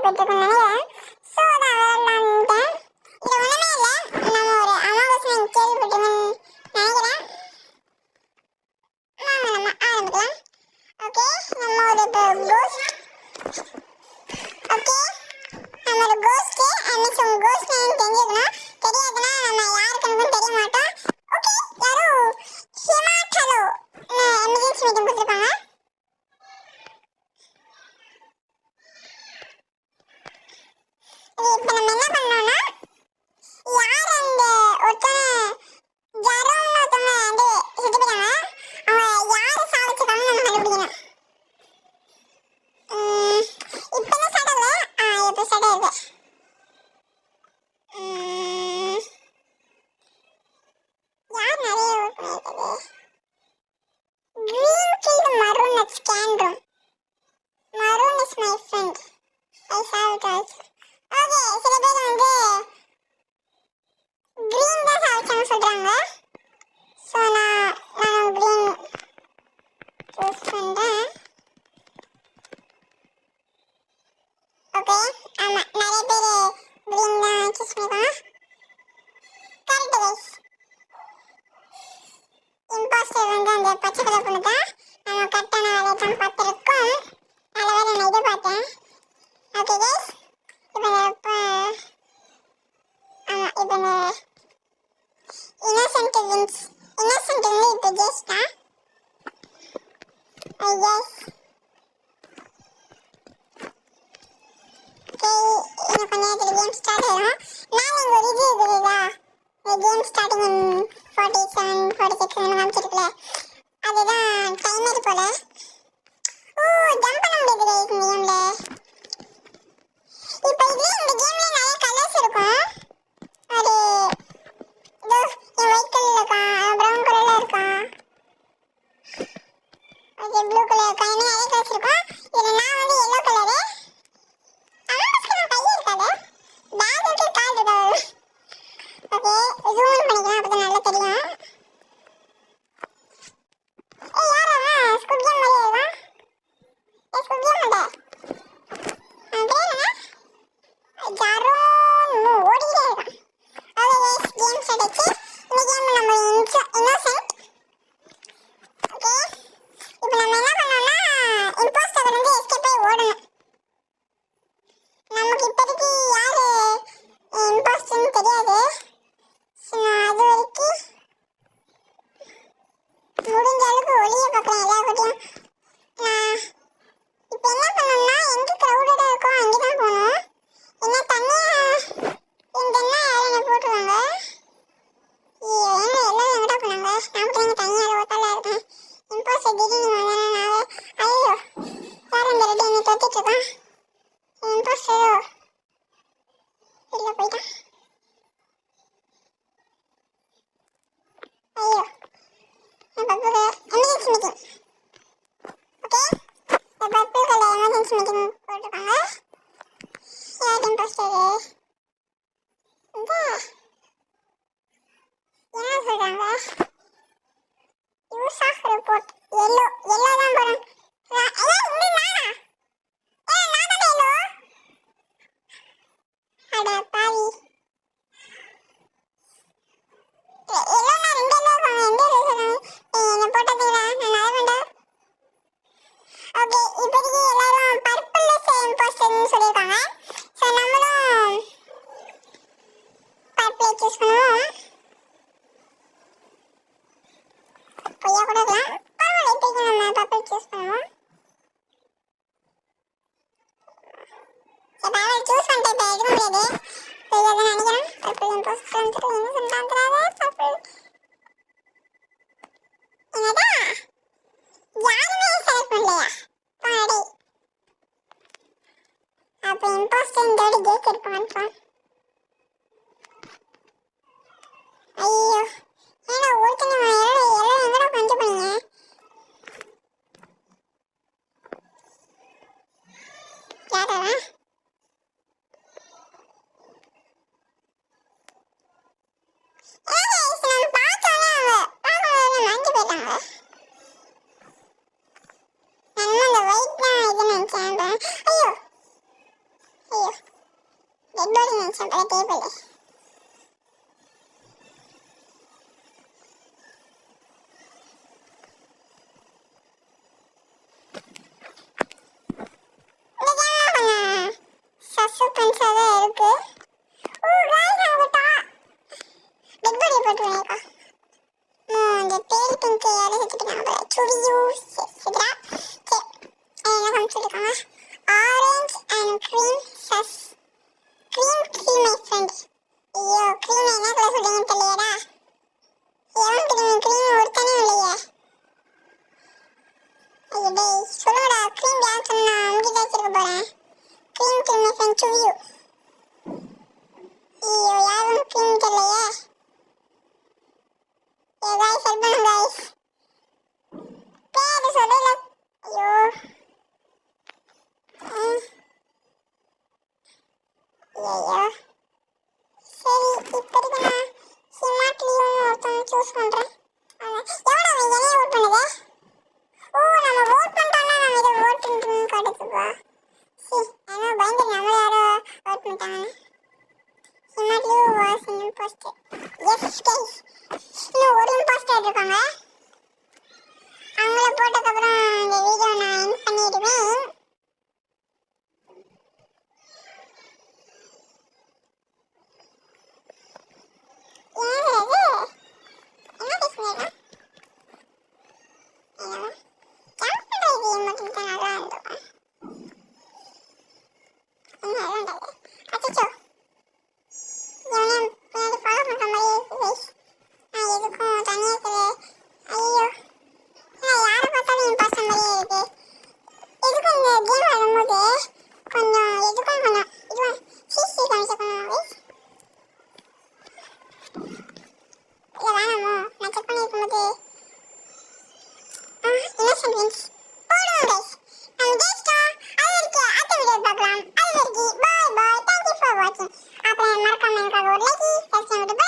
கேள்விப்பட்டிருக்கோம் நினைக்கிறேன். ஸோ அதான் விளையாடலான்ட்டேன். இது ஒன்றுமே இல்லை, நம்ம ஒரு அமாவாசை கேள்விப்பட்டிருக்கோம்னு நினைக்கிறேன். நம்ம ஆரம்பிக்கலாம். ஓகே, நம்ம ஒரு கோஸ்ட். ஓகே, நம்ம ஒரு கோஸ்ட். அன்னைக்கு உங்க கோஸ்ட் நேம் தெரிஞ்சுக்கணும். தெரியாதுன்னா நம்ம யாருக்குன்னு தெரிய மாட்டோம். ஓகே, யாரும் ஹிமாச்சலோ எமர்ஜென்சி மீட்டிங் கொடுத்துருக்காங்க. இப்போ நம்ம என்ன பண்ணோம்னா, யார் அந்த ஒருத்தனை ஜரோன்னு ஒருத்தவங்க வந்து செத்து போயிட்டாங்க, அவங்க யார் சாவச்சிருக்காங்கன்னு நம்ம கண்டுபிடிக்கணும். இப்போ தான் ஸ்டார்ட் ஆகல. இப்போ ஸ்டார்ட் ஆயிருக்கு. யார் நிறைய ஒர்க் பண்ணியிருக்குது? Greenfield Maroon at scan room. Maroon is my friend. I saw it also. Okay, சில பேர் வந்து green தான் சாவிச்சாங்க சொல்றாங்க. ஸோ நான் green சூஸ் பண்ணுறேன். ஓகே, ஆமாம், நிறைய பேர் green தான் சூஸ் பண்ணிருக்காங்க. Correct guys. இம்பாஸ்டர் வந்து அந்த பச்சை கலர் பொண்ணு தான். நம்ம கரெக்டான வேலையை தான் பார்த்துருக்கோம். நல்ல வேலை நான் இதை பார்த்தேன். ஓகே கைஸ், இப்போ இப்போ இந்த இன்னசென்ட் வின்ஸ். இன்னசென்ட் வந்து இப்போ ஜெயிச்சிட்டா. எஸ். ஓகே, இன்னும் கொஞ்ச நேரத்தில் கேம் ஸ்டார்ட் ஆயிடும். நான் இங்கே ஒரு இது இருக்குதா, இந்த கேம் ஸ்டார்டிங் இன் 47 46 காமிச்சிருக்குல, அதுதான் டைமர் போல. ஓ, ஜம்ப் பண்ண முடியுது இந்த கேம்ல. இப்போ இதுல இந்த கேம்ல நிறைய கலர்ஸ் இருக்கும். ஒரு இதோ ஒயிட் கலர்ல இருக்கான், ப்ரௌன் கலர்ல இருக்கான், ஓகே ப்ளூ கலர் இருக்கான், இன்னும் நிறைய கலர்ஸ் இருக்கும். இதுல நான் வந்து எல்லோ கலரு. அமாவாசைக்கு நான் கையில் இருக்காது, பேக் விட்டு கால் இருக்காது. ஓகே, ஜூம் பண்ணிக்கலாம், அப்போ நல்லா தெரியும். யாரா ஸ்குட் கேம் மாதிரியே இருக்கான். ஸ்குட் கேம் மாட்டேன் ஜரோன்னு ஓடிட்டே இருக்கான். ஓகே கேம் ஸ்டார்ட் ஆச்சு. இந்த கேம் நம்ம இன்னோசென்ட். ஓகே, இப்போ நம்ம என்ன பண்ணோம்னா, இம்போஸ்டர் வந்து எஸ்கேப் ஆகி ஓடணும். நமக்கு இப்போதைக்கு யார் இம்போஸ்டர்னு தெரியாது. ஸோ அது வரைக்கும் முடிஞ்ச அளவுக்கு ஒளியை பார்க்கலாம் எல்லா கூட்டியும். நான் இப்போ என்ன பண்ணோம்னா, எங்கே க்ரௌடடாக இருக்கோ அங்கே தான் போகணும். என்ன தனியாக இருந்தேன்னா யாரும் என்னை போட்டுருவாங்க. ஏன்னா எல்லாரும் எங்கிட்ட போனாங்க, நான் மட்டும் எங்கள் தனியாக ஒத்தால இருக்கேன். இம்போஸ்டர் திடீர்னு வந்தேன்னா ஐயோ யாரும் இந்த ரெடி என்னை தொத்திட்டு இருக்கான். இம்போஸ்டரோ இல்லை போயிட்டான். ஐயோ பப்பு எமர்ஜென்சி மீட்டிங். ஓகே, பப்பு கலர் எமர்ஜென்சி மீட்டிங் போட்டிருக்காங்க. யார் இம்போஸ்டரு? என்ன சொல்கிறாங்க? யூஸ் ஆஃப் ரிப்போர்ட் எல்லோ தான் போகிறேன். இங்கே நானா? நான் தானே எல்லோ? அட பாவி, எல்லோ நான் ரெண்டு எல்லோ இருக்காங்க. எந்த எல்லோ சொல்கிறாங்க? என்னை போட்டதுடா, நான் அதை வேண்டாம். ஓகே, இப்போதைக்கு எல்லாரும் பர்பிள் இம்போஸ்டர்னு சொல்லியிருக்காங்க. ஸோ நம்மளும் பர்பிளை சூஸ் பண்ணுவோம். பொய்யா கூட இருக்கலாம், பரவாயில்ல, இப்போதைக்கு நம்ம பர்பிள் சூஸ் பண்ணுவோம். பரவாயில்ல, சூஸ் பண்ணிட்டு இப்போ எடுக்க முடியாது. பொய்யா தான் நினைக்கிறேன். பர்பிள் இம்போஸ்டர் வந்துட்டு என்ன சொல்லிட்டாங்க? பர்பிள் என்னதான் யாருமே செலக்ட் பண்ணலையா? பாடி அப்போ இம்போஸ்டர் இந்த வாட்டி ஜெயிச்சிருப்பான். ஐயோ, ஏன்னா ஒருத்தனை எல்லாம் எங்கடா கொண்டு போனீங்க? யாரா? நம்ம பார்த்தோன்னே அவங்க மறைஞ்சு போயிட்டாங்க. நான் அந்த ஒயிட் தான் இதுன்னு நினச்சேன். ஐயோ ஐயோ வச்சேன் போல டேபிள். சஸ்பென்ஸாக இருக்கு. ஓ गाइस ஆகட்டா பெட் பாடி போட்டுருவேன்க்கா. இந்த பேல் பிங்க் யாரும் செத்துட்டாங்க போல. சுடியூ செத்துடா. சரி என்ன காமிச்சிருக்காங்க? Orange and cream sus cream my friend. ஐயோ க்ரீம் என்ன கலர் சொல்றீங்கன்னு தெரியலடா. எவன் க்ரீம் ஒருத்தனே இல்லையே. ஐயோ டேய் சொல்லுடா க்ரீம் யார் சொன்னா உங்ககிட்ட வச்சிருக்க போறேன். க்ரீம் மை ஃப்ரெண்ட் சுடியூ. ஐயோ யாரும் க்ரீம் தெரியலையே. ஏ गाइस ஹெல்ப் பண்ணுங்க गाइस. பேரு சொல்லல. ஐயோ ஐயோ சரி இப்போதைக்கு நான் ஹிமாட்லியும் ஒருத்தவங்க சூஸ் பண்ணுறேன். எவ்வளோ என்னைய ஓட் பண்ணுது? ஓ நம்ம ஓட் பண்ணிட்டோம்னா நம்ம இதை ஓட் பண்ணுறோம்னு காட்டுதுப்பா. சரி ஏன்னா பயந்து நம்மள யாரோ ஓட் பண்ணிட்டாங்க. ஹிமாட்லி was impostor. Yes guys இன்னும் ஒரு இம்போஸ்டர் இருக்காங்க. அவங்கள போட்டதுக்கப்புறம் இந்த வீடியோ நான் எண்ட் பண்ணிடுவேன். அப்புறம் மறக்காம எனக்கு ஒரு லைக் சப்ஸ்கிரைப்